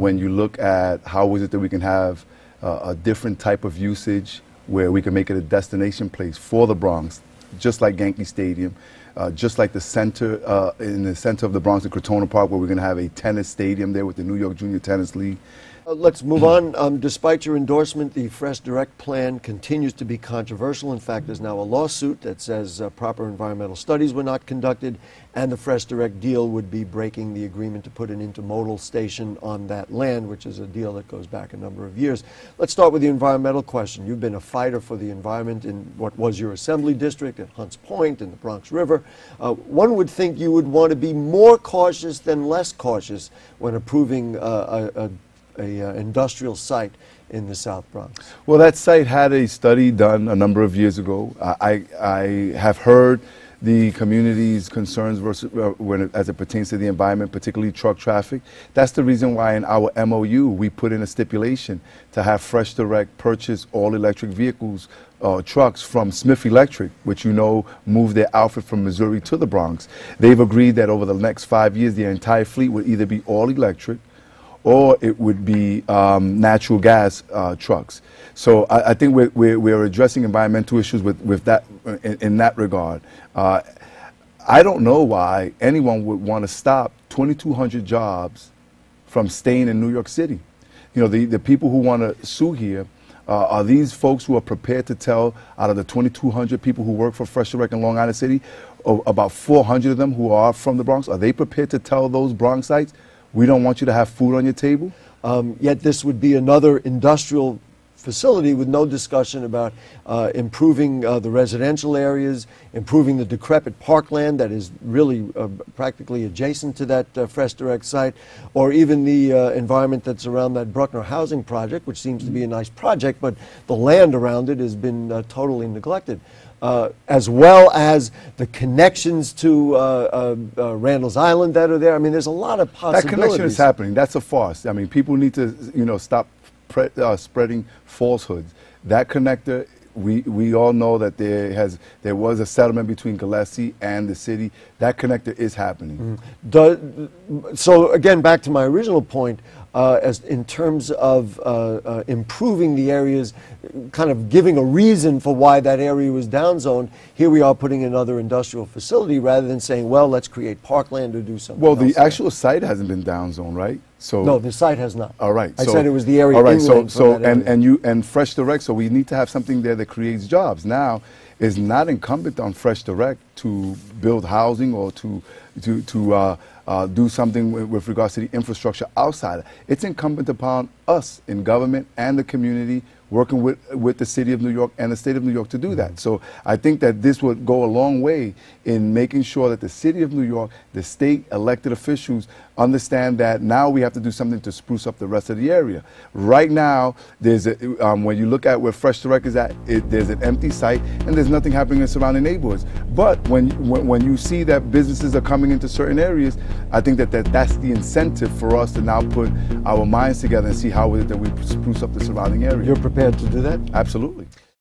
when you look at how is it that we can have a different type of usage where we can make it a destination place for the Bronx, just like Yankee Stadium, just like the center, in the center of the Bronx, the Crotona Park, where we're going to have a tennis stadium there with the New York Junior Tennis League. Let's move on. Despite your endorsement, the Fresh Direct plan continues to be controversial. In fact, there's now a lawsuit that says proper environmental studies were not conducted, and the Fresh Direct deal would be breaking the agreement to put an intermodal station on that land, which is a deal that goes back a number of years. Let's start with the environmental question. You've been a fighter for the environment in what was your assembly district at Hunts Point and the Bronx River. One would think you would want to be more cautious than less cautious when approving a industrial site in the South Bronx. Well, that site had a study done a number of years ago. I have heard the community's concerns as it pertains to the environment, particularly truck traffic. That's the reason why in our MOU we put in a stipulation to have Fresh Direct purchase all electric vehicles, trucks from Smith Electric, which moved their outfit from Missouri to the Bronx. They've agreed that over the next 5 years their entire fleet would either be all electric or it would be natural gas trucks. So I think we're addressing environmental issues with that in that regard. I don't know why anyone would want to stop 2,200 jobs from staying in New York City. The people who want to sue here, are these folks who are prepared to tell, out of the 2,200 people who work for Fresh Direct in Long Island City, about 400 of them who are from the Bronx, are they prepared to tell those Bronxites, we don't want you to have food on your table? Yet this would be another industrial facility with no discussion about improving the residential areas, improving the decrepit parkland that is really practically adjacent to that Fresh Direct site, or even the environment that's around that Bruckner housing project, which seems to be a nice project, but the land around it has been totally neglected. As well as the connections to Randall's Island that are there. I mean, there's a lot of possibilities. That connection is happening. That's a farce. I mean, people need to, stop spreading falsehoods. That connector, we all know that there was a settlement between Gillespie and the city. That connector is happening. So again, back to my original point, as in terms of improving the areas, kind of giving a reason for why that area was downzoned, here we are putting another industrial facility rather than saying, well, let's create parkland or do something else. Well, the actual site hasn't been downzoned, right? So no, the site has not. All right. I said it was the area. All right. And Fresh Direct. So we need to have something there that creates jobs. Now, it's not incumbent on Fresh Direct to build housing or to do something with regards to the infrastructure outside. It's incumbent upon us in government and the community working with the City of New York and the State of New York to do that. So I think that this would go a long way in making sure that the City of New York, the state elected officials understand that now we have to do something to spruce up the rest of the area. Right now, there's when you look at where Fresh Direct is at, there's an empty site and there's nothing happening in surrounding neighborhoods. But when you see that businesses are coming into certain areas, I think that's the incentive for us to now put our minds together and see how it is that we spruce up the surrounding area. You're prepared to do that? Absolutely.